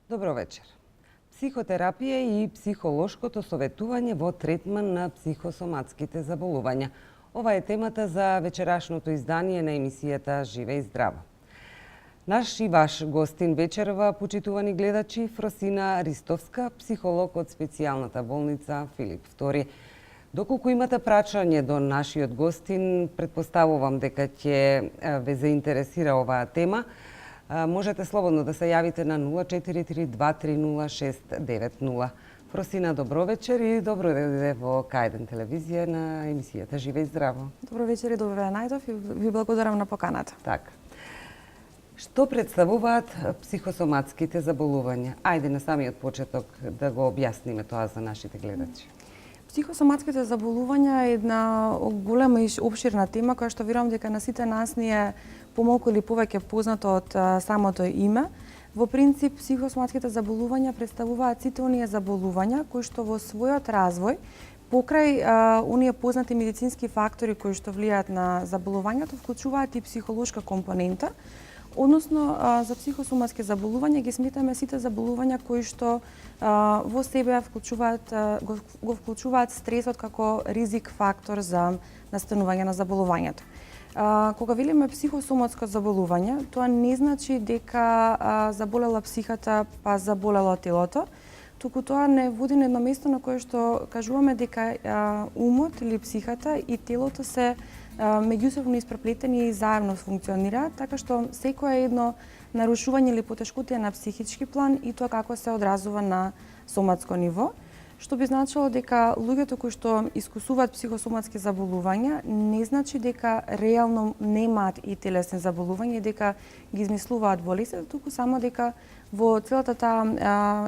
Добро вечер. Психотерапија и психолошкото советување во третман на психосоматските заболувања. Ова е темата за вечерашното издание на емисијата Живе и здраво. Наш и ваш гостин вечерва, почитувани гледачи, Фросина Ристовска, психолог од специјалната болница Филип II. Доколку имате прашање до нашиот гостин, предпоставувам дека ќе ве заинтересира оваа тема. Можете слободно да се јавите на 043-230-690. Фросина, добро вечер и добро дојде во К1 телевизија на емисијата Живе и здраво. Добро вечер и добро најдов и ви благодарам на поканата. Така. Што представуваат психосоматските заболувања? Ајде на самиот почеток да го објасниме тоа за нашите гледачи. Психосоматските заболувања е една голема и опширна тема која што верувам дека на сите нас ни е помалку или повеќе познато од самото име. Во принцип, психосоматските заболувања представуваат сите оние заболувања кои што во својот развој покрај оние познати медицински фактори кои што влијаат на заболувањето вклучуваат и психолошка компонента. Односно, за психосоматски заболувања ги сметаме сите заболувања кои што во себе го вклучуваат стресот како ризик фактор за настанување на заболувањето. Кога велиме психосоматско заболување, тоа не значи дека заболела психата па заболело телото, туку тоа не води на едно место на кое што кажуваме дека умот или психата и телото се меѓусебно испреплетени и заедно функционираат, така што секое едно нарушување или потешкотија на психички план и тоа како се одразува на соматско ниво, што би значило дека луѓето кои што искусуваат психосоматски заболувања не значи дека реално немаат и телесни заболувања и дека ги измислуваат болести, туку само дека во целата таа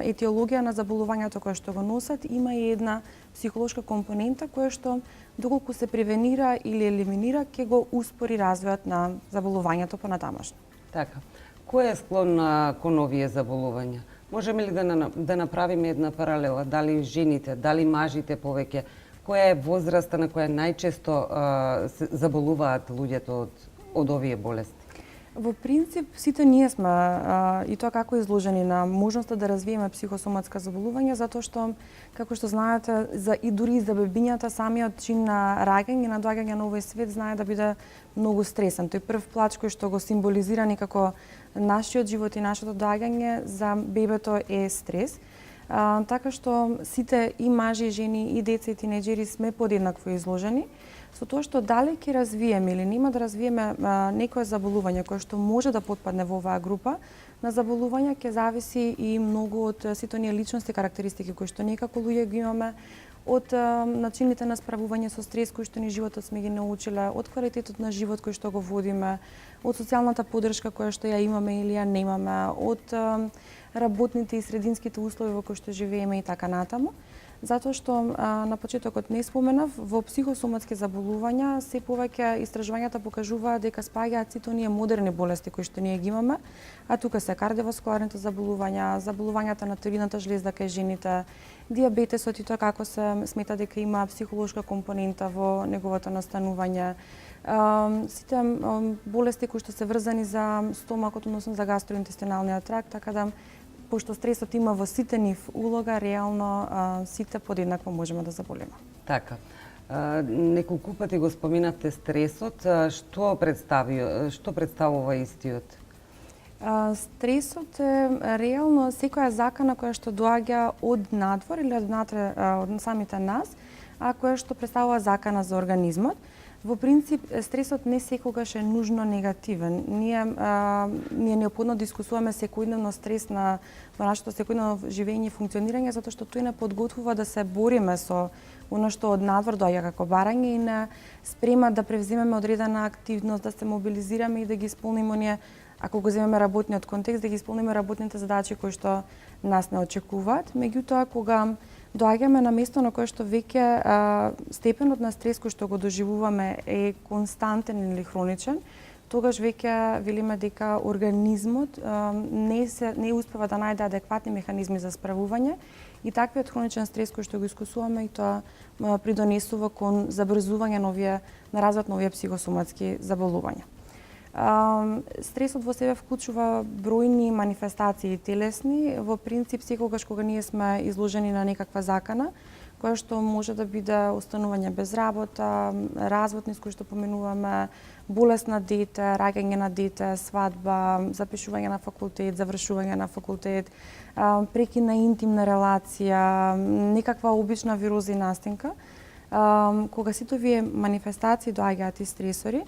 етиологија на заболувањето кое што го носат има и една психолошка компонента која што доколку се превенира или елиминира ќе го успори развојот на заболувањето понатамошно. Така. Кој е склон кон овие заболувања? Можеме ли да направиме една паралела? Дали жените, дали мажите повеќе? Која е возраста на која најчесто се заболуваат луѓето од овие болести? Во принцип, сите ние сме и тоа како изложени на можноста да развиеме психосоматска заболување, затоа што, како што знаете, и дури за бебињата самиот чин на раѓање, на доаѓање на овој свет знае да биде многу стресен. Тој прв плач кој што го символизира некако нашиот живот и нашето доаѓање за бебето е стрес. Така што сите и мажи, и жени, и деца, и тинеџери сме подеднакво изложени. Со тоа што дали ќе развиеме или нема да развиеме некое заболување кое што може да потпадне во оваа група на заболувања ќе зависи и многу од сите оние личности карактеристики кои што ние како луѓе ги имаме, од начините на справување со стрес кои што ни животот сме ги научиле, од квалитетот на живот кој што го водиме, од социјалната поддршка која што ја имаме или ја немаме, од работните и срединските услови во кои што живееме и така натаму. Затоа што на почетокот не споменав, во психосоматски заболувања се повеќе истражувањата покажуваат дека спаѓаат сите оние модерни болести кои што ние ги имаме, а тука се кардиоваскуларните заболувања, заболувањата на телината жлезда кај жените, дијабетесот и тоа како се смета дека има психолошка компонента во неговото настанување, сите болести кои што се врзани за стомакот, односно за гастроинтестиналниот тракт, така да пошто стресот има во сите нив улога, реално сите подеднакво можеме да заболеме. Така. Неколку пати го споминавте стресот. Што представува истиот? Стресот е реално секоја закана која што доаѓа од надвор или од самите нас, а која што представува закана за организмот. Во принцип, стресот не секогаш е нужно негативен. Ние неопходно дискусуваме секојдневно стрес во нашето секојдневно живење и функционирање, затоа што тој не подготвува да се бориме со оно што од надвор доаѓа како барање и не спрема да превземеме одредена активност, да се мобилизираме и да ги исполниме оние ако го земеме работниот контекст, да ги исполниме работните задачи кои што нас не очекуваат. Меѓутоа, кога доаѓаме на место на кое што веќе степенот на стрес кој што го доживуваме е константен или хроничен, тогаш веќе велиме дека организмот не успева да најде адекватни механизми за справување и таквиот хроничен стрес кој што го искусуваме и тоа придонесува кон забрзување на развојот на овие психосоматски заболувања. Стресот во себе вклучува бројни манифестации телесни. Во принцип, секогаш кога ние сме изложени на некаква закана, која што може да биде останување без работа, развод низ кој што поменуваме, болест на дете, раѓање на дете, свадба, запишување на факултет, завршување на факултет, прекин на интимна релација, некаква обична вироза и настинка. Кога сите овие манифестации доаѓаат и стресори,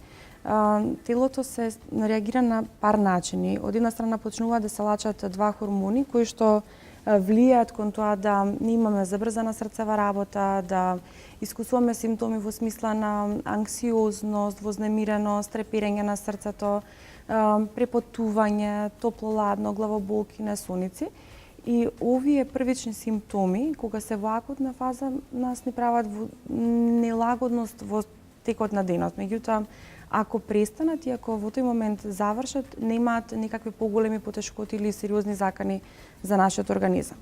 телото се реагира на пар начини. Од една страна почнува да се лачат два хормони кои што влијаат кон тоа да не имаме забрзана срцева работа, да искусуваме симптоми во смисла на анксиозност, вознемиреност, треперење на срцето, препотување, топло-ладно, главоболки, несоници. И овие првични симптоми, кога се во акутна фаза, нас ни прават нелагодност во текот на денот. Меѓутоа, ако престанат и ако во тој момент завршат, немаат никакви поголеми потешкоти или сериозни закани за нашиот организам.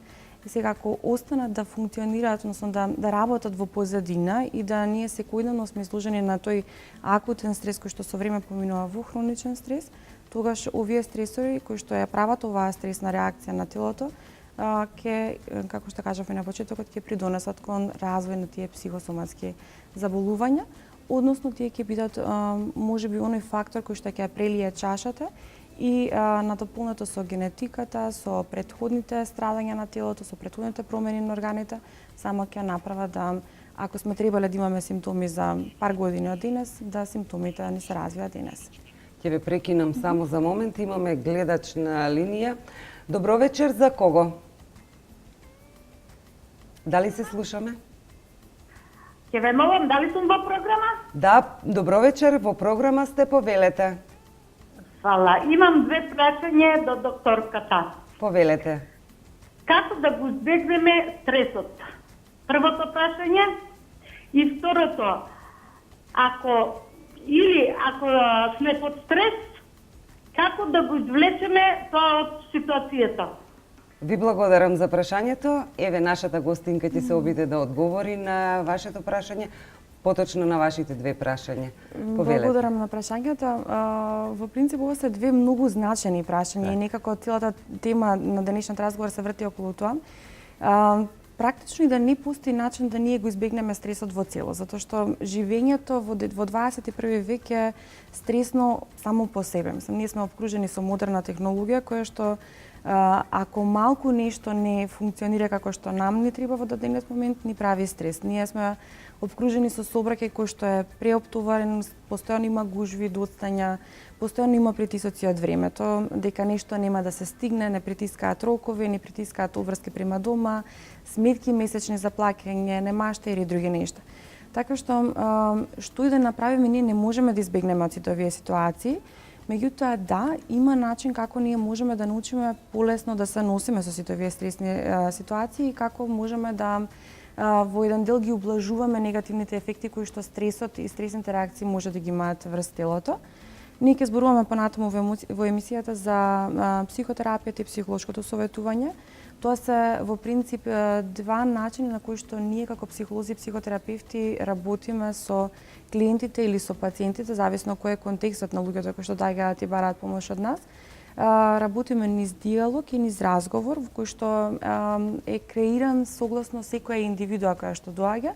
И сега, ако останат да функционираат, односно да работат во позадина и да ние секојдневно сме изложени на тој акутен стрес кој што со време поминува во хроничен стрес, тогаш овие стресори кои што ја прават оваа стресна реакција на телото, ќе, како што кажав и на почетокот, ќе придонесат кон развој на тие психосоматски заболувања, односно тие ќе бидат можеби оној фактор кој што ќе ја прелие чашата и надополнето со генетиката, со претходните страдања на телото, со претходните промени на органите, само ќе направа да, ако сме требале да имаме симптоми за пар години од денес, да симптомите не се развијат денес. Ќе ве прекинам само за момент, имаме гледач на линија. Добро вечер, за кого? Дали се слушаме? Ќе ве молам, дали сум во програма? Да, добро вечер, во програма сте, повелете. Фала. Имам две прашања до докторката. Повелете. Како да го избегнеме стресот? Првото прашање. И второто, ако сме под стрес, како да го извлечеме тоа од ситуацијата? Ви благодарам за прашањето. Еве, нашата гостинка ќе се обиде да одговори на вашето прашање, поточно на вашите две прашања. Повелете. Благодарам на прашањата. Во принцип, ова се две многу значени прашања и некако целата тема на денешниот разговор се врти околу тоа. Практично и да не постои начин да ние го избегнеме стресот во цело, затоа што живењето во 21 век е стресно само по себе. Ние сме обкружени со модерна технологија која што ако малку нешто не функционира како што нам не треба во дадениот момент, ни прави стрес. Ние сме обкружени со сообраќај кој што е преоптоварен, постојано има гужви, доцнења, постојано има притисоци од времето, дека нешто нема да се стигне, не притискаат рокови, не притискаат обврски према дома, сметки месечни за плаќање, немашта или други нешта. Така што и да направиме, ние не можеме да избегнеме од сите овие ситуации. Меѓутоа, да, има начин како ние можеме да научиме полесно да се носиме со сите овие стресни ситуации и како можеме да во еден дел ги ублажуваме негативните ефекти кои што стресот и стресните реакции може да ги имаат врз телото. Ние ќе зборуваме понатаму во емисијата за психотерапијата и психолошкото советување. Тоа се во принцип два начини на кои што ние како психолози и психотерапевти работиме со клиентите или со пациентите, зависно кој е контекстот на луѓето кои што доаѓаат и бараат помош од нас. Работиме низ диалог и низ разговор во кој што е креиран согласно секоја индивидуа која што доаѓа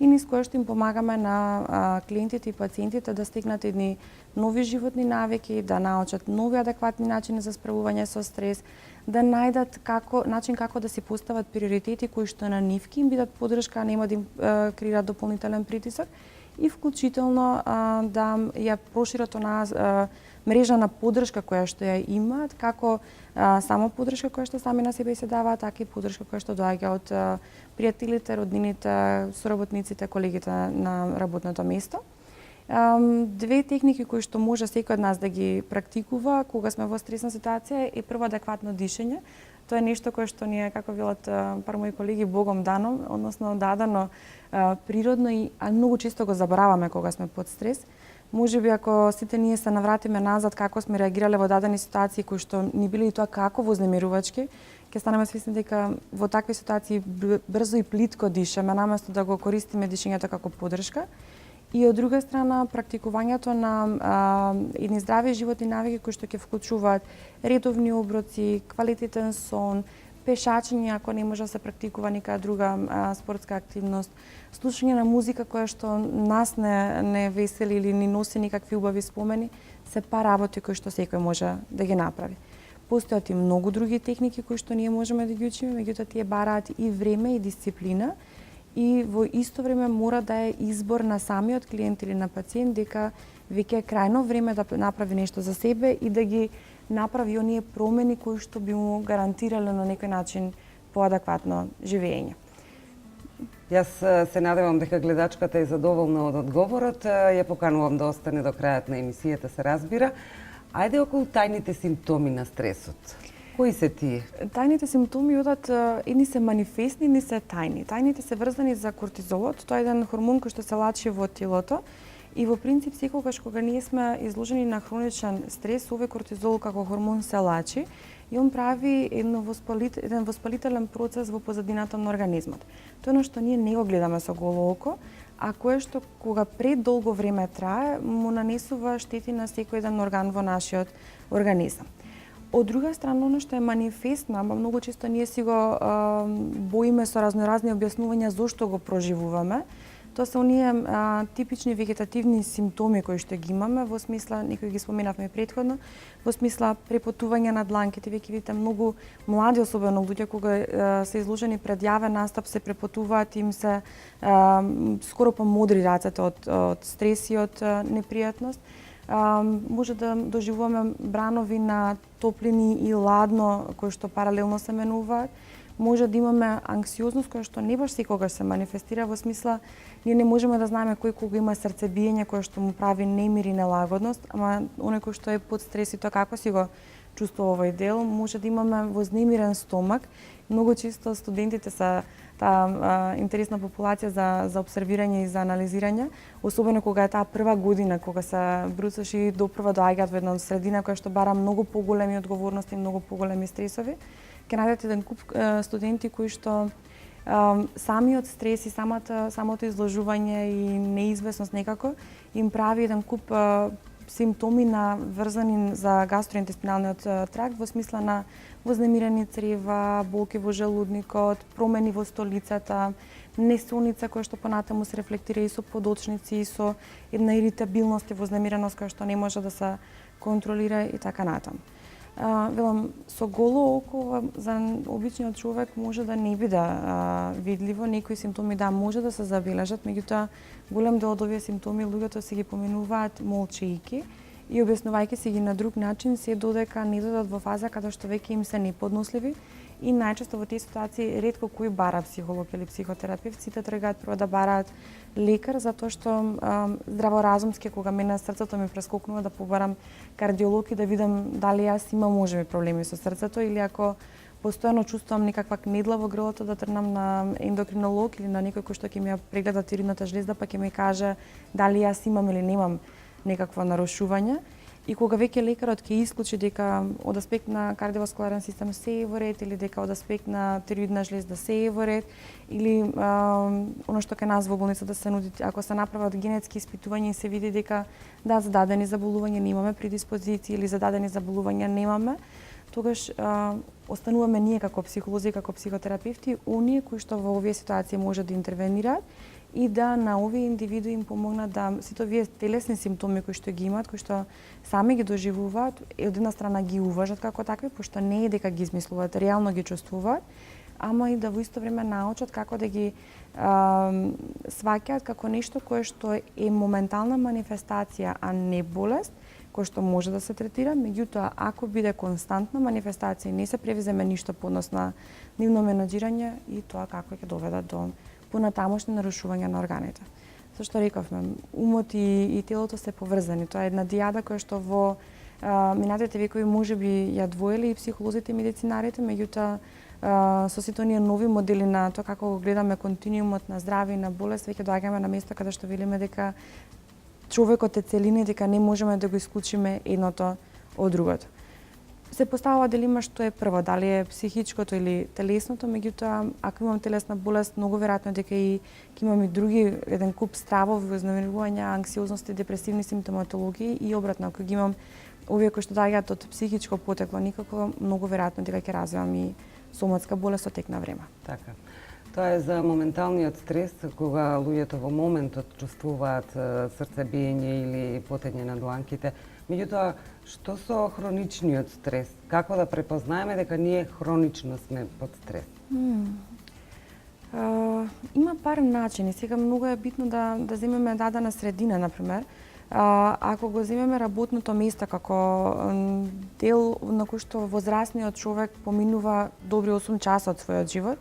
и низ која што им помагаме на клиентите и пациентите да стигнат едни нови животни навики, да научат нови адекватни начини за справување со стрес, да најдат начин како да си постават приоритети кои што на нив ќе им бидат поддршка, а нема да им креираат дополнителен притисок и вклучително да ја прошират онаа мрежа на поддршка која што ја имаат, како само поддршка која што сами на себе се даваат, така и поддршка која што доаѓа од пријателите, роднините, соработниците, колегите на работното место. Две техники кои што може секој од нас да ги практикува кога сме во стресна ситуација е прво адекватно дишење. Тоа е нешто кое што ни е, како велат пар мои колеги, Богом дано, односно дадено природно, а многу често го забораваме кога сме под стрес. Можеби ако сите ние се навратиме назад како сме реагирале во дадени ситуации кои што ни биле и тоа како вознемирувачки, ќе станеме свесни дека во такви ситуации брзо и плитко дишеме наместо да го користиме дишењето како поддршка. И од друга страна, практикувањето на едни здрави животни навики кои што ќе вклучуваат редовни оброци, квалитетен сон, пешачење ако не може да се практикува нека друга спортска активност, слушање на музика која што нас не весели или ни носи никакви убави спомени, се па работи кои што секој може да ги направи. Постојат и многу други техники кои што ние можеме да ги учиме, меѓутоа тие бараат и време и дисциплина, и во исто време мора да е избор на самиот клиент или на пациент дека веќе е крајно време да направи нешто за себе и да ги направи оние промени кои што би му гарантирале на некој начин поадекватно живење. Јас се надевам дека гледачката е задоволна од одговорот. Ја поканувам да остане до крајот на емисијата, се разбира. Ајде околу тајните симптоми на стресот. Кои се тие? Тајните симптоми одат, едни се манифестни, едни се тајни. Тајните се врзани за кортизолот, тоа е еден хормон кој што се лачи во телото и во принцип секогаш кога ние сме изложени на хроничен стрес, овој кортизол како хормон се лачи и он прави еден воспалителен процес во позадината на организмот. Тоа е што ние не го гледаме со голо око, а кое што кога предолго време трае, му нанесува штети на секој еден орган во нашиот организам. Од друга страна, оно што е манифестно, ама многу често ние си го боиме со разноразни објаснувања зошто го проживуваме, тоа се оние типични вегетативни симптоми кои што ги имаме, во смисла, некои ги споменавме претходно, во смисла препотување на дланките, веќе видите многу млади, особено луѓе кога се изложени пред јавен настап, се препотуваат, им се скоро помодри рацете од стрес и од непријатност. Може да доживуваме бранови на топлини и ладно кои што паралелно се менуваат. Може да имаме анксиозност која што не баш секогаш се манифестира, во смисла ние не можеме да знаеме кој кога има срцебиење кое што му прави немир и нелагодност, ама оној кој што е под стрес и тоа како си го чувствува овој дел, може да имаме вознемирен стомак. Многу често студентите се таа интересна популација за обсервирање и за анализирање, особено кога е таа прва година, кога се брусаш и допрва доаѓаат во една средина која што бара многу поголеми одговорности, многу поголеми стресови. Ќе најдете еден куп студенти кои што самиот стрес и самото изложување и неизвестност некако им прави еден куп симптоми на врзани за гастроинтестиналниот тракт во смисла на вознемирени црева, болки во желудникот, промени во столицата, несоница која што понатаму се рефлектира и со подочници и со една иритабилност и вознемиреност која што не може да се контролира и така натаму. Велам, со голо око за обичниот човек може да не биде видливо, некои симптоми да може да се забележат, меѓутоа голем дел од овие симптоми луѓето се ги поминуваат молчејки и објаснувајќи се ги на друг начин, се додека не додат во фаза каде што веќе им се неподносливи и најчесто во тие ситуации ретко кој бара психолог или психотерапевт, сите тргаат прво да бараат лекар, затоа што здраворазумски кога мене срцето ми прескокнува да побарам кардиолог и да видам дали јас имам можеби проблеми со срцето или ако постојано чувствувам некаква кнедла во грлото да тргнам на ендокринолог или на некој кој што ќе ми ја прегледа тиридната жлезда па ќе ми каже дали јас имам или немам некакво нарушување. И кога веќе лекарот ќе исклучи дека од аспект на кардиоваскуларен систем се е во ред или дека од аспект на тироидна жлезда се е во ред или оно што кај нас во болницата се нуди, ако се направат генетски испитувања и се види дека да, за дадени заболувања немаме предиспозиции или за дадени заболувања немаме, тогаш остануваме ние како психолози, како психотерапевти, оние кои што во овие ситуации може да интервенираат и да на овие индивидуи им помогнат да сите овие телесни симптоми кои што ги имаат, кои што сами ги доживуваат, од една страна ги уважат како такви, пошто не е дека ги измислуваат, реално ги чувствуваат, ама и да во исто време научат како да ги сваќаат како нешто кое што е моментална манифестација, а не болест, кој што може да се третира, меѓутоа ако биде константна манифестација и не се превземе ништо по однос на нивно менаџирање и тоа како ќе доведе до понатамошни нарушувања на органите. Тоа што рековме, умот и телото се поврзани. Тоа е една дијада која што во минатите векови можеби ја двоели и психолозите и медицинарите, меѓутоа со сите оние нови модели на тоа како го гледаме континуумот на здраве и на болест, веќе доаѓаме на место каде што велиме дека човекот е целина и дека не можеме да го исклучиме едното од другото. Се поставува дали има што е прво, дали е психичкото или телесното, меѓутоа ако имам телесна болест, многу веројатно дека и ќе имам и други еден куп стравови, вознемирувања, анксиозности, депресивни симптоматологии и обратно, ако ги имам овие кои што доаѓаат од психичко потекло, никако многу веројатно дека ќе развивам и соматска болест со тек на време. Така. Тоа е за моменталниот стрес, кога луѓето во моментот чувствуваат срцебиење или потење на дланките. Меѓутоа, што со хроничниот стрес? Како да препознаеме дека ние хронично сме под стрес? Има пар начини. Сега многу е битно да земеме дадена средина, например. Ако го земеме работното место како дел на кој што возрастниот човек поминува добри 8 часа од својот живот,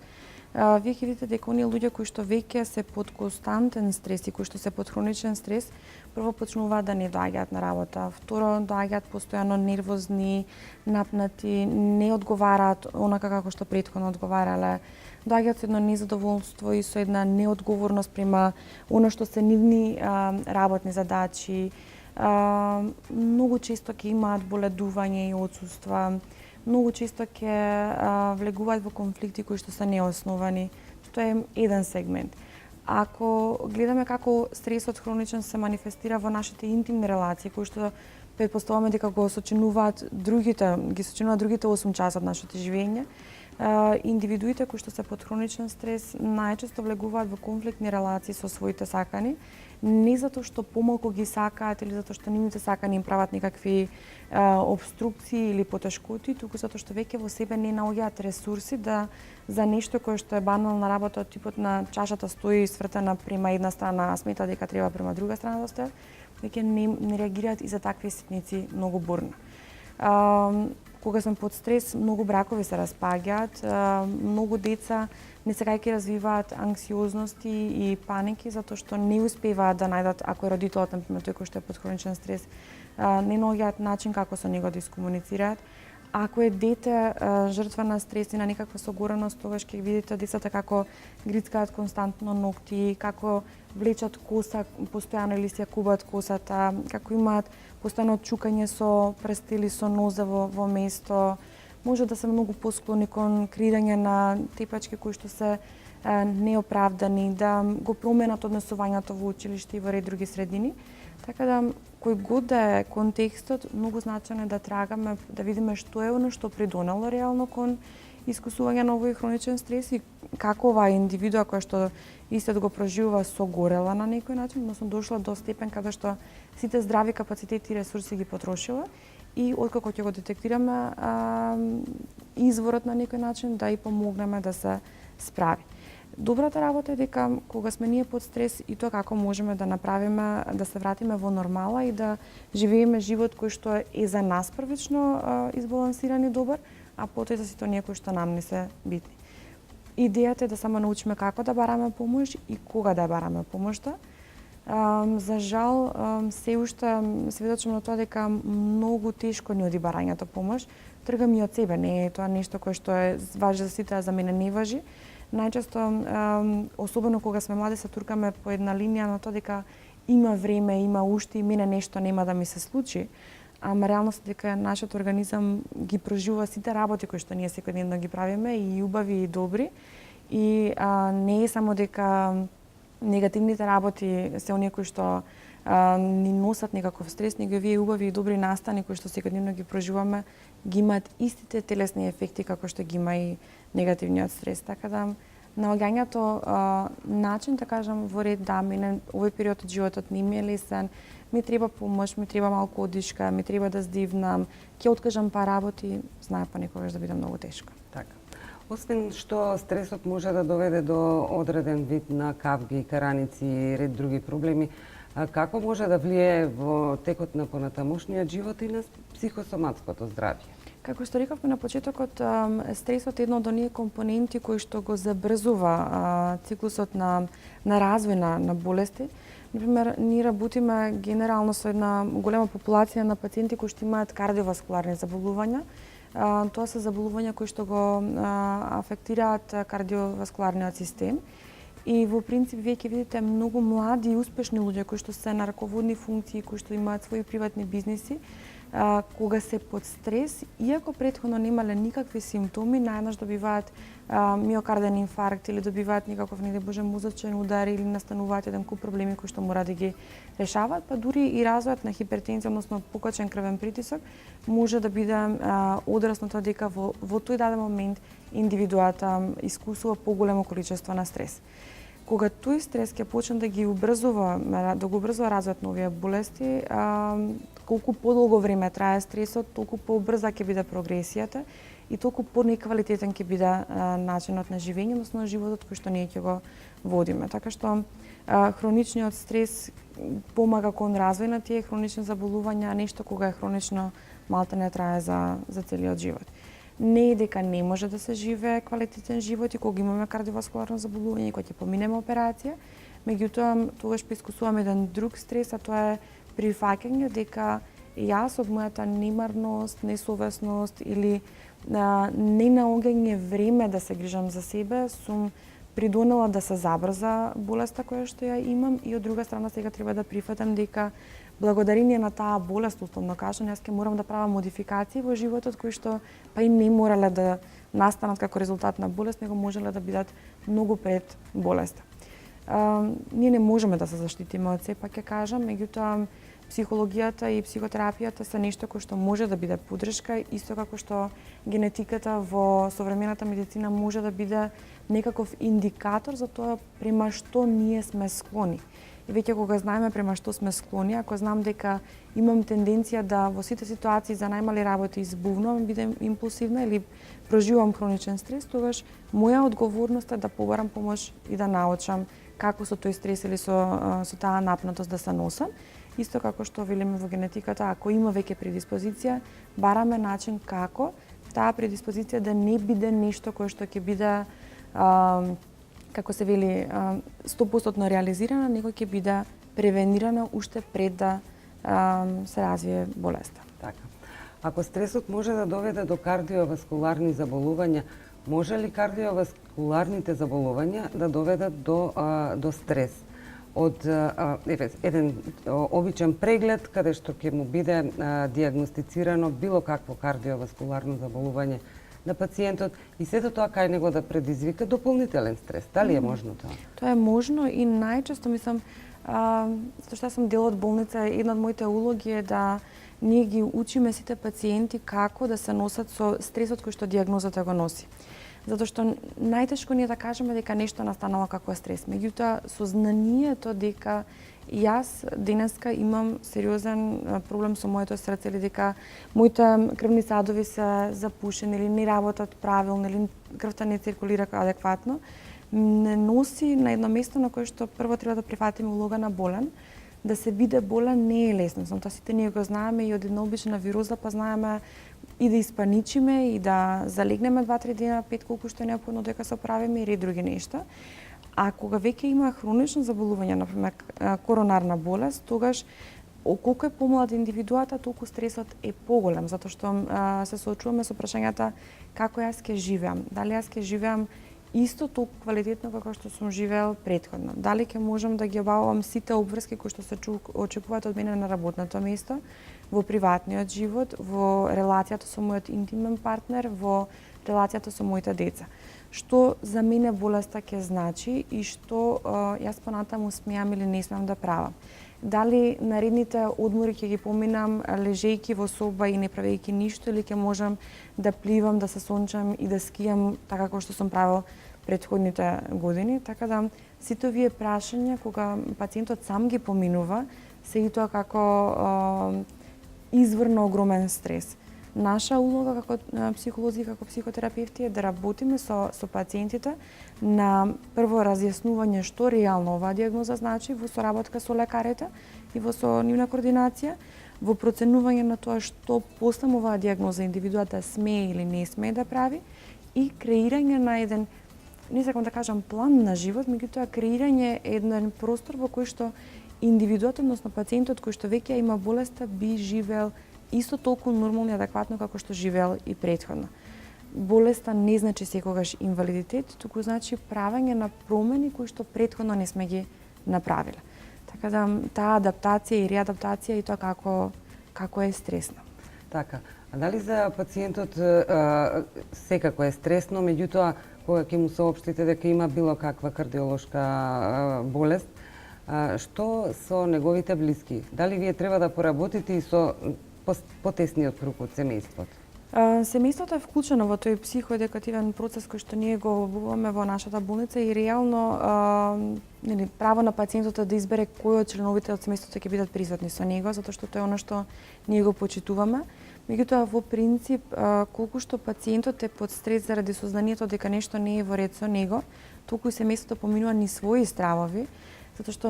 вие ќе видите дека оние луѓе кои што веќе се под константен стрес и кои што се под хроничен стрес, прво почнуваат да не доаѓаат на работа, второ доаѓаат постојано нервозни, напнати, не одговараат онака како што претходно одговарале, доаѓаат со едно незадоволство и со една неодговорност према оно што се нивни работни задачи. Многу често ќе имаат боледување и отсуства, многу често ќе влегуваат во конфликти кои што се неосновани. Тоа е еден сегмент. Ако гледаме како стресот хроничен се манифестира во нашите интимни релации, кои што претпоставуваме дека ги сочинуваат другите 8 часа од нашето живење, индивидуите кои што се под хроничен стрес најчесто влегуваат во конфликтни релации со своите сакани, не затоа што помалку ги сакаат или затоа што нивните сакани им прават некакви обструкции или потешкоти, туку затоа што веќе во себе не наоѓаат ресурси за нешто кое што е банална работа од типот на чашата стои свртена према една страна, а смета дека треба према друга страна да стои, веќе не реагираат и за такви ситници многу бурно. Кога сум под стрес, многу бракови се распаѓаат, многу деца не секајќи развиваат анксиозности и паники затоа што не успеваат да најдат, ако е родителот, например, тој кој што е под хроничен стрес, не наоѓаат начин како со него да искомуницираат. Ако е дете жртва на стрес и на некаква согореност, тогаш ќе видите децата како грицкаат константно ногти, како влечат коса постојано или си ја кубат косата, како имаат постојано чукање со прсти или со нозе во место. Може да се многу посклони кон кридање на тепачки кои што се неоправдани, да го променат однесувањето во училиште и во ред други средини. Така да, кој год да е контекстот, многу значено е да трагаме, да видиме што е оно што придонело реално кон искусување на овој хроничен стрес и како оваа индивидуа која што истот го проживува согорела на некој начин, односно дошла до степен каде што сите здрави капацитети и ресурси ги потрошила и откако ќе го детектираме изворот на некој начин да и помогнеме да се справи. Добрата работа е дека кога сме ние под стрес и тоа како можеме да направиме да се вратиме во нормала и да живееме живот кој што е за нас првично избалансиран и добар, а потоа и за сите оние кои што нам не се битни. Идејата е да само научиме како да бараме помош и кога да бараме помошта. За жал, се уште сведочам на тоа дека многу тешко ни оди барањето помош. Тргам и од себе, не е тоа нешто кое што важи за сите, а за мене не важи. Најчесто, особено кога сме млади, се туркаме по една линија на тоа дека има време, има уште и мене нешто нема да ми се случи. Ама реалноста дека нашиот организам ги проживува сите работи кои што ние секојдневно ги правиме, и убави и добри. И не е само дека негативните работи се оние кои што ни носат некаков стрес, него овие убави и добри настани кои што секојдневно ги проживаме, ги имаат истите телесни ефекти како што ги има и негативниот стрес. Така да наоѓањето начин, да кажам, во ред да мене овој период од животот не ми е лесен, ми треба помош, ми треба малку одишка, ми треба да здивнам, ќе откажам па работи, знае понекогаш да биде многу тешко. Така. Освен што стресот може да доведе до одреден вид на кавги, караници и ред други проблеми, како може да влие во текот на понатамошниот живот и на психосоматското здравје? Како што рековме на почетокот, стресот е едно од оние компоненти кои што го забрзува циклусот на развој на болести, Например, ние работиме генерално со една голема популација на пациенти кои што имаат кардиоваскуларни заболувања. Тоа се заболувања кои што го афектираат кардиоваскуларниот систем. И во принцип вие ќе видите многу млади и успешни луѓе кои што се на раководни функции, кои што имаат своји приватни бизниси, кога се под стрес, иако претходно немале никакви симптоми, најнаш добиваат миокарден инфаркт или добиваат никаков, не дај Боже, мозочен удар или настануваат еден куп проблеми кои што мора да ги решаваат, па дури и развојот на хипертензија, односно покачен крвен притисок, може да биде одраз на тоа дека во тој даден момент индивидуата искусува поголемо количество на стрес. Кога тој стрес ќе почне да го убрзува развојот на овие болести, колку подолго време трае стресот, толку побрза ќе биде прогресијата и толку понеквалитетен ќе биде начинот на живење, односно животот кој што ние ќе го водиме. Така што хроничниот стрес помага кон развој на тие хронични заболувања, нешто кога е хронично малтене трае за целиот живот. Не е дека не може да се живее квалитетен живот и кога имаме кардиоваскуларно заболување и кога ќе поминеме операција, меѓутоа тогаш поискусуваме еден друг стрес, а тоа е прифаќање дека јас од мојата немарност, несовесност или не наоѓање време да се грижам за себе, сум придонела да се забрза болеста која што ја имам и од друга страна сега треба да прифатам дека благодарение на таа болест, условно кажано, јас ќе морам да правам модификации во животот кои што па и не морале да настанат како резултат на болест, него можеле да бидат многу пред болеста. Ние не можеме да се заштитиме од се, па ќе кажам, меѓутоа психологијата и психотерапијата се нешто кој што може да биде подршка, исто како што генетиката во современата медицина може да биде некаков индикатор за тоа према што ние сме склони. И веќе кога знаеме према што сме склони, ако знам дека имам тенденција да во сите ситуации за најмали работи избувнувам, бидем импулсивна или проживувам хроничен стрес, тогаш моја одговорност е да побарам помош и да научам како со тој стрес или со таа напнатост да се носам. Исто како што велиме во генетиката, ако има веќе предиспозиција, бараме начин како таа предиспозиција да не биде нешто кое што ќе биде како се вели 100% реализирана, него ќе биде превенирана уште пред да се развие болеста. Така. Ако стресот може да доведе до кардиоваскуларни заболувања, може ли кардиоваскуларните заболувања да доведат до стрес? Од еден обичен преглед каде што ќе му биде дијагностицирано било какво кардиоваскуларно заболување на пациентот и сето тоа кај него да предизвика дополнителен стрес. Дали е можно тоа? Тоа е можно и најчесто мислам, затоа што сум дел од болница, една од моите улоги е да ние ги учиме сите пациенти како да се носат со стресот кој што дијагнозата го носи. Затоа што најтешко ние да кажеме дека нешто настанало како стрес. Меѓутоа, со знанието дека јас денеска имам сериозен проблем со моето срце или дека моите крвни садови се запушени или не работат правилно или крвта не циркулира адекватно, не носи на едно место на кое што прво треба да прифатиме улога на болен. Да се биде болен не е лесно, тоа сите ние го знаеме и од една обична вируза, па знаеме и да испаничиме и да залегнеме 2-3 дена, 5 колку што е неопходно дека се оправиме и други нешта. А кога веќе има хронично заболување, например коронарна болест, тогаш колку е помлад индивидуата, толку стресот е поголем, затоа што се соочуваме со прашањата како јас ќе живеам, дали јас ќе живеам исто толку квалитетно како што сум живеел претходно. Дали ќе можам да ги обавувам сите обврски кои што се очекуваат од мене на работното место, во приватниот живот, во релацијата со мојот интимен партнер, во релацијата со моите деца. Што за мене болеста ќе значи и што јас понатаму смеам или не смеам да правам. Дали наредните одмори ќе ги поминам лежејќи во соба и не правејќи ништо или ќе можам да пливам, да се сончам и да скијам така како што сум правил претходните години. Така да сите овие прашања кога пациентот сам ги поминува, се и тоа како извор на огромен стрес. Наша улога како психолози, како психотерапевти е да работиме со пациентите на прво разјаснување што реално оваа дијагноза значи во соработка со лекарите и во со нивна координација, во проценување на тоа што после оваа дијагноза индивидуата смее или не смее да прави и креирање на еден, не сакам да кажам план на живот, меѓутоа креирање еден простор во кој што индивидуот, односно пациентот кој што веќе има болеста, би живеел исто толку нормално и адекватно како што живеел и претходно. Болеста не значи секогаш инвалидитет, туку значи правење на промени кои што претходно не сме ги направиле. Така да таа адаптација и реадаптација и тоа како е стресно. Така, а дали за пациентот секако е стресно, меѓутоа кога ќе му соопштите дека има било каква кардиолошка болест, што со неговите блиски? Дали вие треба да поработите и со потесниот круг од семејството? Семејството е вклучено во тој психоедукативен процес кој што ние го обуваме во нашата болница и реално право на пациентот да избере кој од членовите од семејството ќе бидат присутни со него, затоа што тоа е она што ние го почитуваме. Меѓутоа, во принцип, колку што пациентот е под стрес заради сознанието дека нешто не е во ред со него, толку и семејството поминува ни своји стравови, затоа што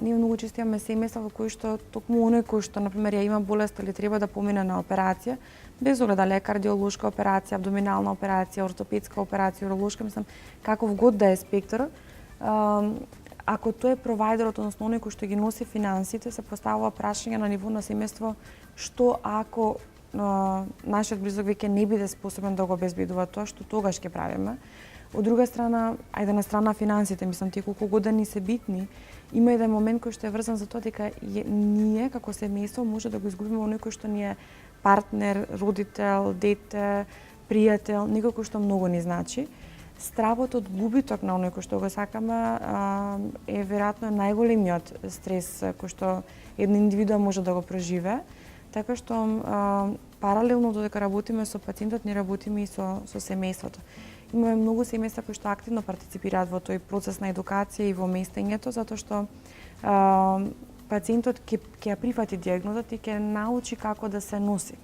ние многу често имаме семејства во кои што токму оној кој што на пример ја има болест или треба да помине на операција, без оглед дали е кардиолошка операција, абдоминална операција, ортопедска операција, уролошка, мислам, каков год да е спектарот, ако тој е провајдерот, односно оној кој што ги носи финансите, се поставува прашање на ниво на семејство што ако нашиот близок веќе не биде способен да го обезбедува тоа, што тогаш ќе правиме. Од друга страна, ајде на страна финансите, мислам, тие колку години се битни, има еден момент кој што е врзан за тоа дека ние како семејство може да го изгубиме оној кој што ни е партнер, родител, дете, пријател, некој кој што многу ни значи. Стравот од губиток на оној кој што го сакаме е веројатно најголемиот стрес кој што еден индивидуа може да го преживее. Така што паралелно додека работиме со пациентот, не работиме и со семејството. Имаме многу семејства кои што активно партиципираат во тој процес на едукација и во местењето, затоа што пациентот ќе ја прифати дијагнозата и ќе научи како да се носи.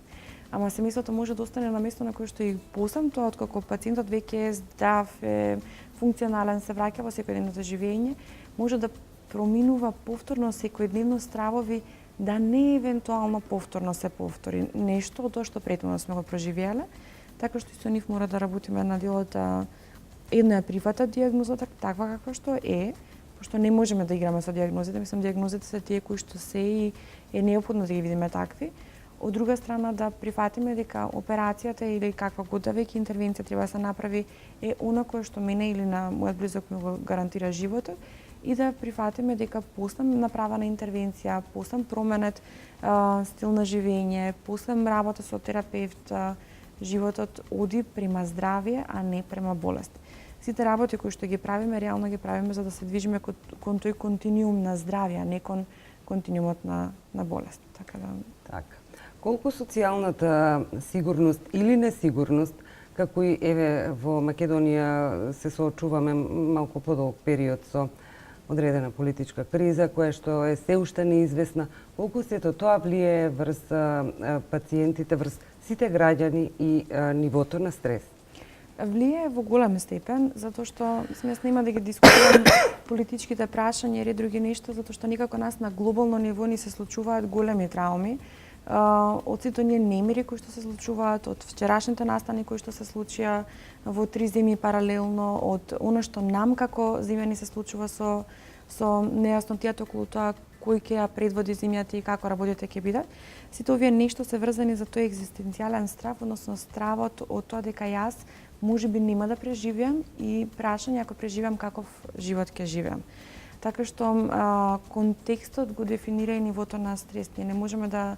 Ама семејството може да остане на место на кое што и после тоа, откако пациентот веќе е здрав, е функционален, се враќа во секојдневното живење, може да проминува повторно секојдневно стравови, да не евентуално повторно се повтори нешто од тоа што претходно сме го преживеале, така што и со нив мора да работиме на делот да едно ја прифатат дијагнозата таква каква што е, пошто не можеме да играме со дијагнозите, мислам дијагнозите се тие кои што се и е неопходно да ги видиме такви. Од друга страна да прифатиме дека операцијата или каква год да веќе интервенција треба да се направи е она кое што мене или на мојот близок ми го гарантира животот и да прифатиме дека после направена интервенција, после променет стил на живење, после работа со терапевт, животот оди према здравје, а не према болест. Сите работи кои што ги правиме, реално ги правиме за да се движиме кон тој континуум на здравје, а не кон континуумот на болест. Така да. Така. Колку социјалната сигурност или несигурност, како и еве во Македонија се соочуваме малку подолг период со одредена политичка криза, која што е се уште неизвестна, колку сето тоа влие врз пациентите, врз сите граѓани и нивото на стрес? Влие во голем степен, затоа што јас нема да ги дискутирам политичките прашања или други нешто, затоа што некако нас на глобално ниво ни се случуваат големи трауми. Од сите оние немири кои што се случуваат, од вчерашните настани кои што се случија во 3 земји паралелно, од она што нам како земја ни се случува со нејаснотијата околу тоа кој ќе ја предводи земјата и како работите ќе бидат. Сите овие нешто се врзани за тој екзистенцијален страв, односно стравот од тоа дека јас можеби нема да преживеам и прашање ако преживеам каков живот ќе живеам. Така што контекстот го дефинира и нивото на стрес. Ние не можеме да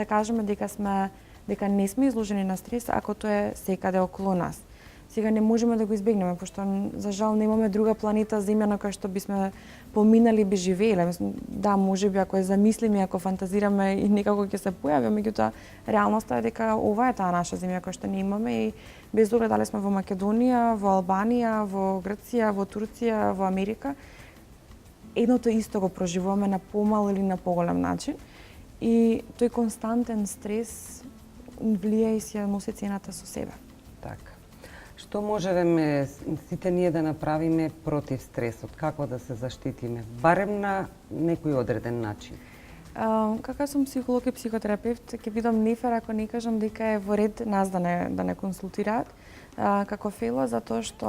кажеме дека не сме изложени на стрес ако тоа е секаде околу нас. Сега не можеме да го избегнеме, пошто за жал немаме друга планета Земја на која што бисме поминали би живееле. Да, можеби ако ја замислиме, ако фантазираме и некако ќе се појави, меѓутоа реалноста е дека ова е таа наша земја која што не имаме и без оглед дали сме во Македонија, во Албанија, во Грција, во Турција, во Америка, едното исто го проживуваме на помал или на поголем начин. И тој константен стрес влие и се носи цената со себе. Така. Што можеме сите ние да направиме против стресот? Како да се заштитиме? Барем на некој одреден начин. Како сум психолог и психотерапевт, ќе бидам нефер ако не кажам дека е во ред нас да не консултираат како фело, затоа што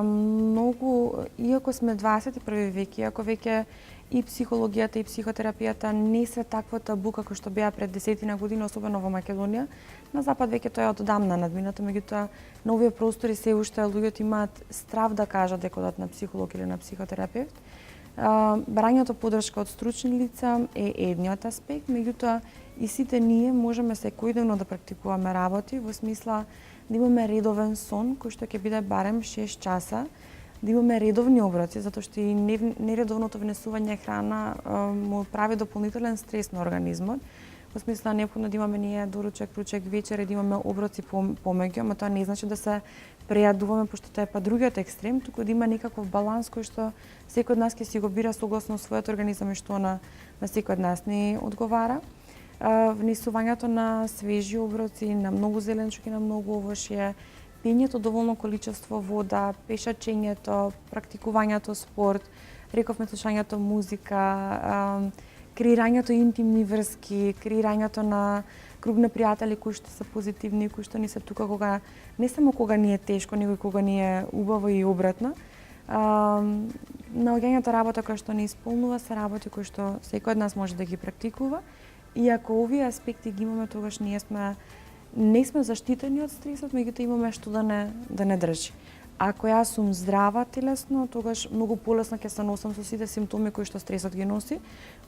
многу, иако сме 21 век, иако веќе и психологијата и психотерапијата не се такво табу како што беа пред десетина години, особено во Македонија. На запад веќе тоа е оддамна надминато, меѓутоа на овие простори се уште луѓето имаат страв да кажат дека одат на психолог или на психотерапевт. Барањето поддршка од стручни лица е едниот аспект, меѓутоа и сите ние можеме секојдневно да практикуваме работи во смисла да имаме редовен сон кој што ќе биде барем 6 часа, да имаме редовни оброци, затоа што и нередовното внесување храна му прави дополнителен стрес на организмот. Во смисла неопходно да имаме ние доручек, ручек, вечер и да имаме оброци помеѓу, ама тоа не значи да се прејадуваме, пошто тоа е па другиот екстрем, туку да има некаков баланс кој што секој од нас ќе си го бира согласно својот организам и што на секој од нас ни одговара. Внесувањето на свежи оброци, на многу зеленчуки, на многу овошје, пиењето доволно количество вода, пешачењето, практикувањето спорт, рековме слушањето музика, креирањето интимни врски, креирањето на круг на пријатели кои што се позитивни, кои што ни се тука кога не само кога ни е тешко, него и кога ни е убаво и обратно. Наоѓањето работа која што не исполнува се работи кои што секој од нас може да ги практикува. И ако овие аспекти ги имаме, тогаш ние не сме заштитени од стресот, меѓутоа имаме што да не држи. Ако јас сум здрава телесно, тогаш многу полесно ќе се носам со сите симптоми кои што стресот ги носи,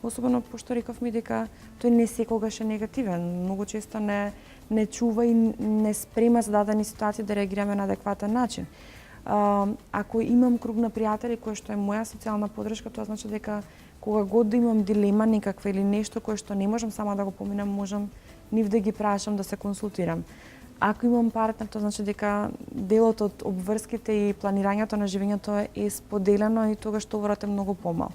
особено пошто рековме дека тој не секогаш е негативен, многу често не чува и не спрема за дадени ситуации да реагираме на адекватен начин. Ако имам круг на пријатели кој што е моја социјална поддршка, тоа значи дека кога год да имам дилема некаква или нешто кое што не можам сама да го поминам, можам нив да ги прашам да се консултирам. Ако имам партнер, тоа значи дека делот од обврските и планирањето на живењето е споделено и тогаш товарот е многу помал.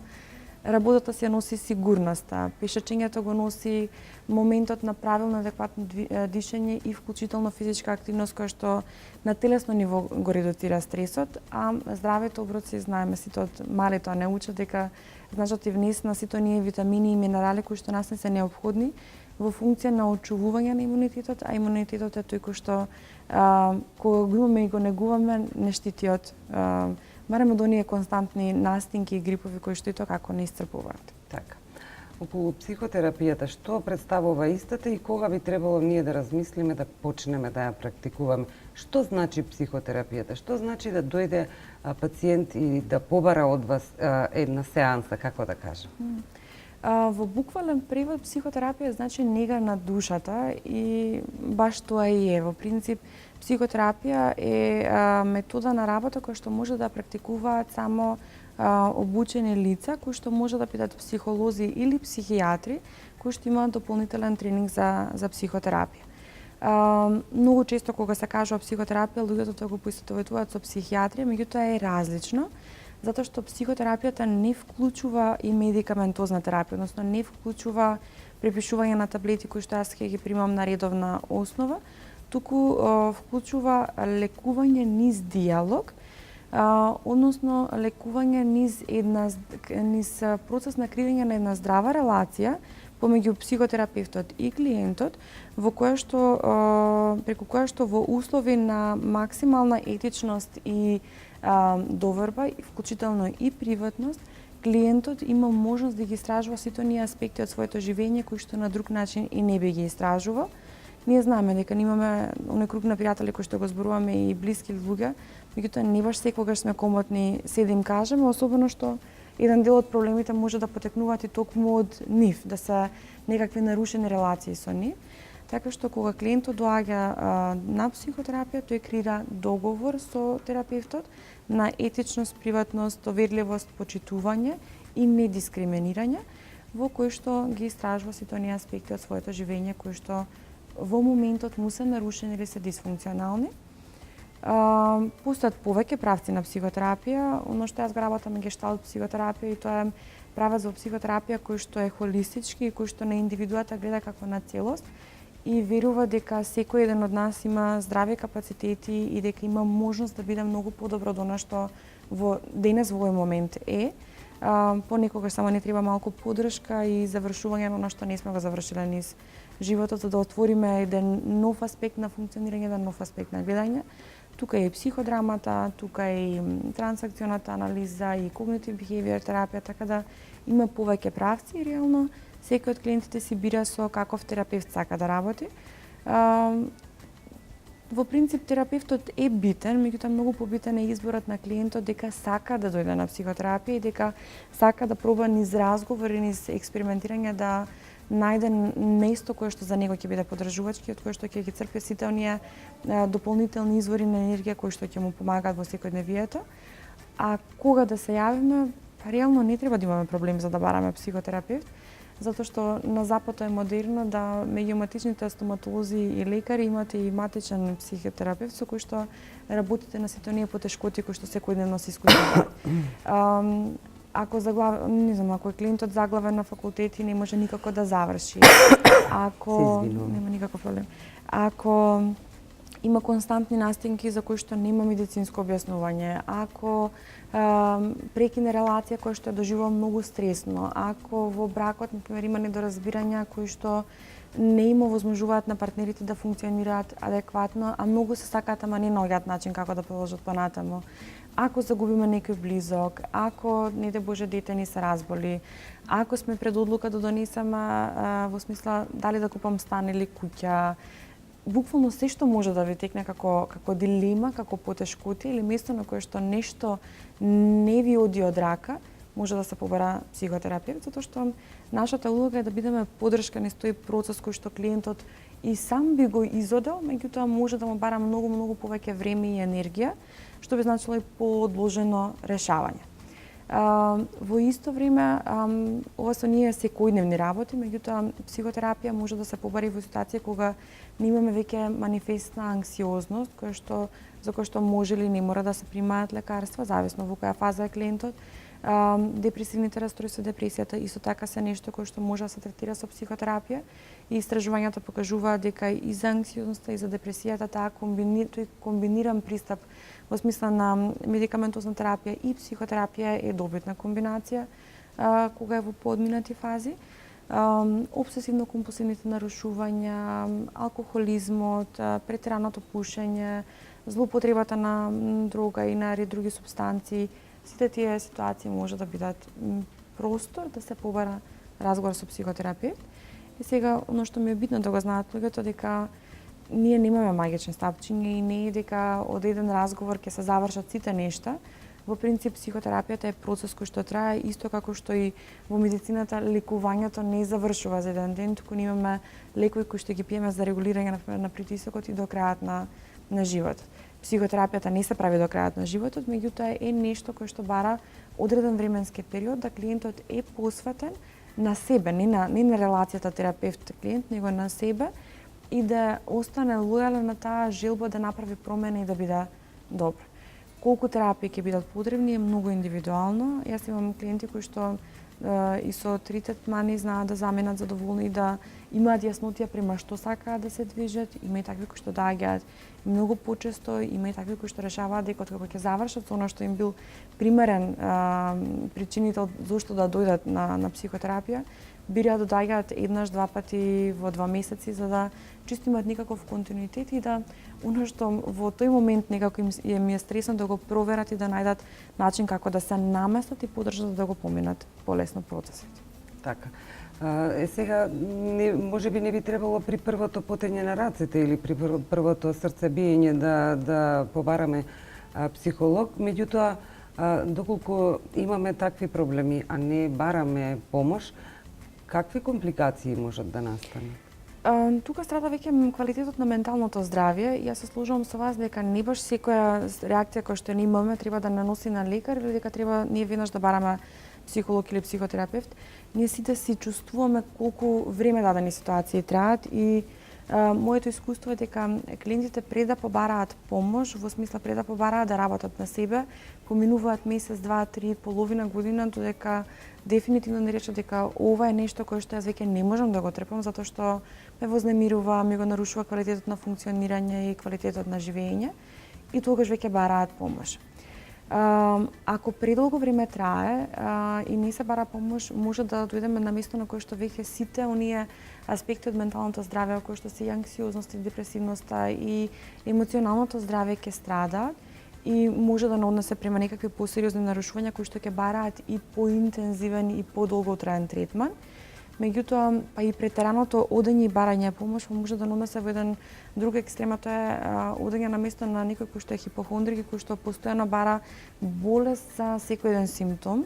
Работата си ја носи сигурноста, пешачењето го носи моментот на правилно адекватно дишење и вклучително физичка активност која што на телесно ниво го редуцира стресот, а здравите оброци знаеме сите од мали тоа не учат дека значат и внес на сите оние витамини и минерали кои што нас не се неопходни во функција на очувување на имунитетот, а имунитетот е тој кој што кога го имаме и го негуваме не штити од барем од оние константни настинки и грипови кои што и тоа како не исцрпуваат. Така. Околу психотерапијата, што представува истата и кога би требало ние да размислиме да почнеме да ја практикуваме? Што значи психотерапијата? Што значи да дојде пациент и да побара од вас една сеанса, како да кажам? Во буквален превод психотерапија значи нега на душата и баш тоа и е. Во принцип, психотерапија е метода на работа која што може да практикуваат само обучени лица кои што може да бидат психолози или психијатри кои што имаат дополнителен тренинг за психотерапија. Многу често кога се кажува психотерапија, луѓето тоа го поистоветуваат со психијатрија, меѓутоа е различно, затоа што психотерапијата не вклучува и медикаментозна терапија, односно не вклучува препишување на таблети кои што јас ќе ги примам на редовна основа, туку вклучува лекување низ диалог, односно лекување низ процес на креирање на една здрава релација помеѓу психотерапевтот и клиентот, преку која што во услови на максимална етичност и доверба, вклучително и приватност, клиентот има можност да ги истражува сите оние аспекти од своето живење кои што на друг начин и не би ги истражувал. Ние знаеме дека имаме оној круг на пријатели кои што го зборуваме и блиски луѓе, меѓутоа не баш секогаш сме комотни се да им кажеме, особено што еден дел од проблемите може да потекнуваат и токму од нив, да се некакви нарушени релации со нив. Така што кога клиентот доаѓа на психотерапија, тој креира договор со терапевтот на етичност, приватност, доверливост, почитување и недискриминирање, во кој што ги истражува сите оние аспекти од своето живење кои што во моментот му се нарушени или се дисфункционални. Постојат повеќе правци на психотерапија, оно што јас го работам е гешталт психотерапија и тоа е правец во психотерапија кој што е холистички и кој што на индивидуата гледа како на целост и верува дека секој еден од нас има здрави капацитети и дека има можност да биде многу подобро од она што денес во овој момент е. Понекогаш само ни треба малку поддршка и завршување на оно што не сме го завршиле низ животот, за да отвориме еден нов аспект на функционирање, еден нов аспект на гледање. Тука е и психодрамата, тука е и трансакционата анализа и когнитив бихевиор терапија, така да има повеќе правци и реално секој од клиентите си бира со каков терапевт сака да работи. Во принцип терапевтот е битен, меѓутоа многу побитен е изборот на клиентот дека сака да дојде на психотерапија и дека сака да проба низ разговори, низ експериментирање да најде место кое што за него ќе биде поддржувачки, од кое што ќе ги црпи сите оние дополнителни извори на енергија кои што ќе му помагаат во секојдневието. А кога да се јавиме, реално не треба да имаме проблем за да бараме психотерапевт, затоа што на западот е модерно да меѓу матичните стоматолози и лекари имате и матичен психотерапевт со кој што работите на сите оние потешкоти кои што секојдневно се исклучуваат. Ако не знам, ако е клиентот заглавен на факултет и не може никако да заврши, ако нема никаков проблем. Ако има константни настинки за кои што нема медицинско објаснување, ако прекине релација која што ја доживува многу стресно, ако во бракот, например, има недоразбирања кои што не им овозможуваат на партнерите да функционираат адекватно, а многу се сакаат, ама не наоѓаат начин како да продолжат понатаму. Ако загубиме некој близок, ако, не де Боже, дете ни се разболи, ако сме пред одлука да донесеме во смисла дали да купам стан или куќа, буквално се што може да ви текне како дилема, како потешкоти или место на кое што нешто не ви оди од рака, може да се побара психотерапевт, затоа што нашата улога е да бидеме поддршка низ тој процес кој што клиентот и сам би го изодел, меѓутоа може да му бара многу повеќе време и енергија, што би значило и поодложено решавање. Во исто време, ова со ние секојдневни работи, меѓутоа психотерапија може да се побари во ситуација кога не имаме веќе манифестна анксиозност, за која што може или не мора да се примаат лекарства, зависно во која фаза е клиентот. Депресивните расстройства, депресијата исто така се нешто кое што може да се третира со психотерапија и истражувањата покажуваат дека и за анксиозноста и за депресијата тој комбиниран пристап во смисла на медикаментозна терапија и психотерапија е добитна комбинација кога е во поодминати фази. Обсесивно-компулсивните нарушувања, алкохолизмот, претераното пушење, злоупотребата на дрога и на ред други супстанции, сите тие ситуации може да бидат простор да се побара разговор со психотерапевт. И сега, оно што ми е битно да го знаат луѓето, дека ние немаме магични стапчиња и не е дека од еден разговор ќе се завршат сите нешта. Во принцип, психотерапијата е процес кој што трае, исто како што и во медицината лекувањето не завршува за еден ден, туку ние имаме лекови кои што ги пиеме за регулирање на притисокот и до крајот на животот. Психотерапијата не се прави до крајот на животот, меѓутоа е нешто кое што бара одреден временски период да клиентот е посветен на себе, не на релацијата терапевт-клиент, него на себе и да остане лојален на таа желба да направи промена и да биде добро. Колку терапии ќе бидат потребни е многу индивидуално. Јас имам клиенти кои што и со 3 третмани знаат да заменат задоволни и да имаат јаснотија према што сакаат да се движат, има и такви кои што доаѓаат многу почесто, има и такви кои што решаваат дека откако ќе завршат со она што им бил примерен причинител зошто да дојдат на психотерапија, бираат да доаѓаат еднаш, 2 пати во 2 месеци за да чисто имаат некаков континуитет и да оно што во тој момент некако им е стресно да го проверат и да најдат начин како да се наместат и поддржат да го поминат полесно процесот. Така. Сега, можеби не би требало при првото потење на рацете или при првото срцебиење да побараме психолог, меѓутоа, доколку имаме такви проблеми, а не бараме помош, какви компликации можат да настанат? Тука страда веќе квалитетот на менталното здравје. Јас се служувам со вас дека не баш секоја реакција која што не имаме треба да наноси на лекар или дека треба ние веднаш да бараме психолог или психотерапевт. Ние сите си чувствуваме колку време дадени ситуации траат и моето искуство е дека клиентите пред да побараат помош, во смисла пред да побараат да работат на себе, поминуваат месец, 2, 3, половина година, додека дефинитивно не речат дека ова е нешто кое што јас веќе не можам да го трпам затоа што ме вознемирува, ми го нарушува квалитетот на функционирање и квалитетот на живење и тогаш веќе бараат помош. Ако предолго време трае и не се бара помош, може да дојдеме на место на кое што веќе сите оние аспекти од менталното здраве, кои што се и анксиозноста, и депресивноста и емоционалното здраве ќе страдаат и може да не однесе према некакви посериозни нарушувања кои што ќе бараат и поинтензивен и подолго траен третман. Меѓутоа, па и претераното одење и барање помош може да однесе во еден друг екстрем, тоа е одење на место на некој кој што е хипохондрик, кој што постојано бара болест за секој еден симптом,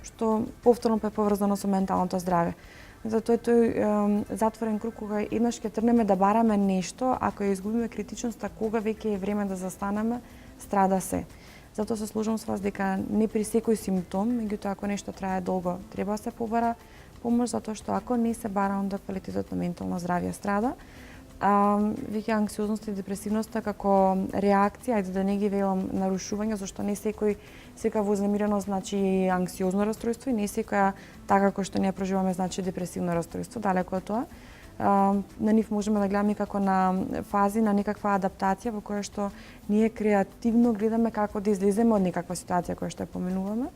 што повторно е поврзано со менталното здраве. Затоа е тој затворен круг кога еднаш ќе тргнеме да бараме нешто, ако ја изгубиме критичноста, кога веќе е време да застанеме, страда се. Затоа се сложам со вас дека не при секој симптом, меѓутоа ако нешто трае долго, треба да се побара помош, затоа што ако не се бара, онда квалитетот на ментално здравје страда. Веќе анксиозноста и депресивноста како реакција, ајде да не ги велам нарушување, зашто не секоја вознемиреност значи и анксиозно расстройство и не секоја така кој што ние проживаме значи депресивно расстройство, далеко од тоа. На нив можеме да гледаме како на фази на некаква адаптација во која што ние креативно гледаме како да излеземе од некаква ситуација која што ја поменуваме.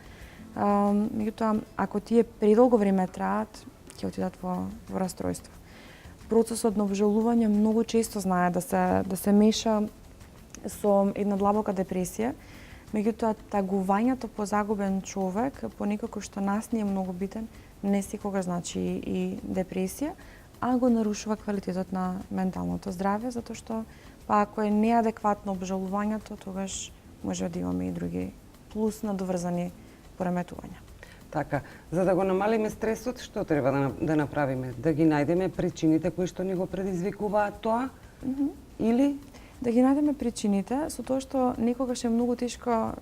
Меѓутоа, ако тие предолго време траат, ќе отидат во расстройство. Процесот на обжалување многу често знае да се меша со една длабока депресија, меѓутоа тагувањето по загубен човек, по некој кој што нас не е многу битен, не секогаш значи и депресија, а го нарушува квалитетот на менталното здраве, затоа што па ако е неадекватно обжалувањето, тогаш може да имаме и други плюс надоврзани пореметувања. Така, за да го намалиме стресот, што треба да направиме? Да ги најдеме причините кои што ни го предизвикуваат тоа? Или да ги најдеме причините, со тоа што некогаш е многу тешко,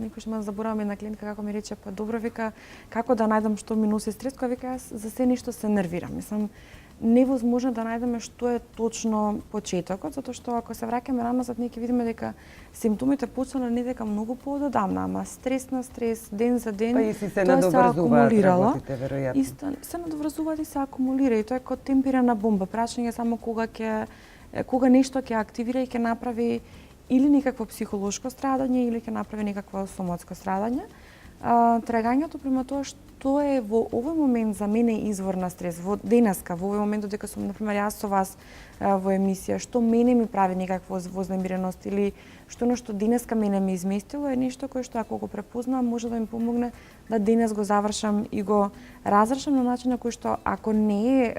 некогаш ме заборавам една клиентка како ми рече, па добро, вика, како да најдам што ми носи стрес, кога вика јас за се нешто се нервирам. Мислам, невозможно да најдеме што е точно почетокот, затоа што ако се враќаме наназад, ние ќе видиме дека симптомите почнаа не дека многу поодамна, ама стрес на стрес, ден за ден, па и си се надоврзуваат работите, веројатно. Исто, се надоврзуваат и се акумулира и тоа е како темпирана бомба, прашање само кога нешто ќе активира и ќе направи или некакво психолошко страдање или ќе направи некакво соматско страдање. Трагањето према тоа што е во овој момент за мене извор на стрес, во денеска, во овој момент додека сум например јас со вас во емисија, што мене ми прави некаква вознемиреност или што денеска мене ми изместило е нешто кое што ако го препознам може да ми помогне да денес го завршам и го разрешам на начин на кој што ако не е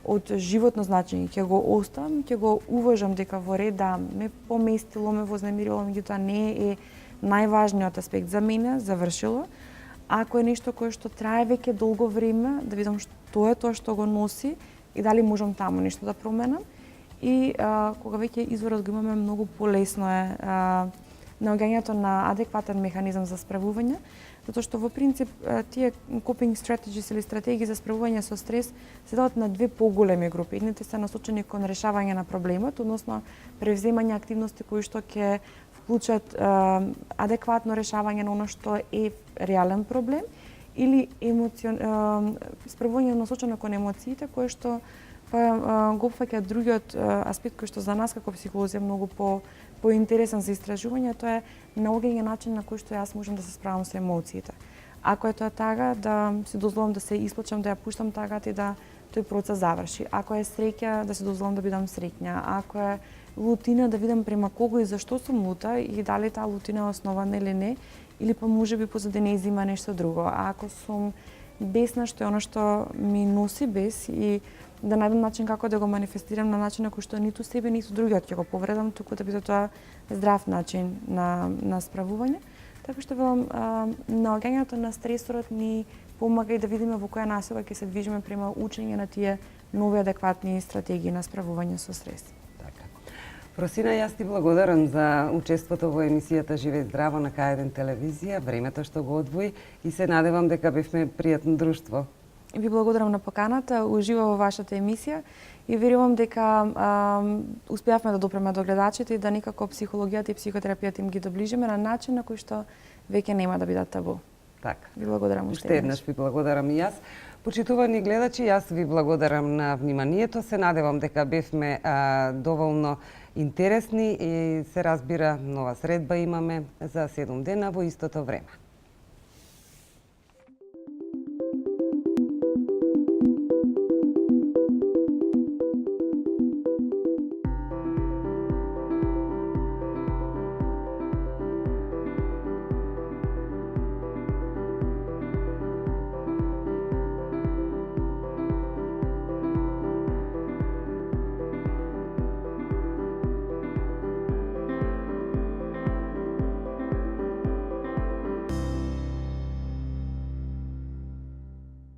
од животно значење, ќе го оставам, ќе го уважам дека во ред да ме поместило, ме вознемирило, меѓутоа не е најважниот аспект за мене, завршило. Ако е нешто кое што трае веќе долго време, да видам што е тоа што го носи и дали можам таму нешто да променам. И кога веќе изворот го имаме, многу полесно е наоѓањето на адекватен механизам за справување, затоа што во принцип тие coping strategies или стратегии за справување со стрес се делат на две поголеми групи. Едните се насочени кон решавање на проблемот, односно превземање активности кои што ќе вклучат адекватно решавање на оно што е реален проблем или справување насочено кон емоциите кои што го опфаќа другиот аспект кој што за нас како психолози е многу поинтересен за истражување, тоа е наоѓање начин на кој што јас можам да се справам со емоциите. Ако е тоа тага, да си дозволам да се исплачам, да ја пуштам тагата и да тој процес заврши. Ако е среќа, да се дозволам да бидам среќна. Ако е лутина, да видам према кого и зашто сум лута и дали таа лутина е основана или не, или па можеби позади неј има нешто друго. А ако сум бесна, што е оно што ми носи бес и да најдам начин како да го манифестирам на начин на кој што ниту себе, ниту другиот ќе го повредам, туку да биде тоа здрав начин на справување. Така што велам, наоѓањето на стресорот ни помага и да видиме во која насока ќе се движиме према учење на тие нови адекватни стратегии на справување со стрес. Просина, јас ти благодарам за учеството во емисијата Живе здраво на К1 телевизија, времето што го одвои и се надевам дека бевме пријатно друштво. Ви благодарам на поканата, уживам во вашата емисија и верувам дека успеавме да допреме до гледачите и да некако психологијата и психотерапијата им ги доближиме на начин на кој што веќе нема да бидат табу. Така. Ви благодарам Уште еднаш ви благодарам и јас. Почитувани гледачи, јас ви благодарам на вниманието. Се надевам дека бевме доволно интересни и се разбира нова средба имаме за 7 дена во истото време.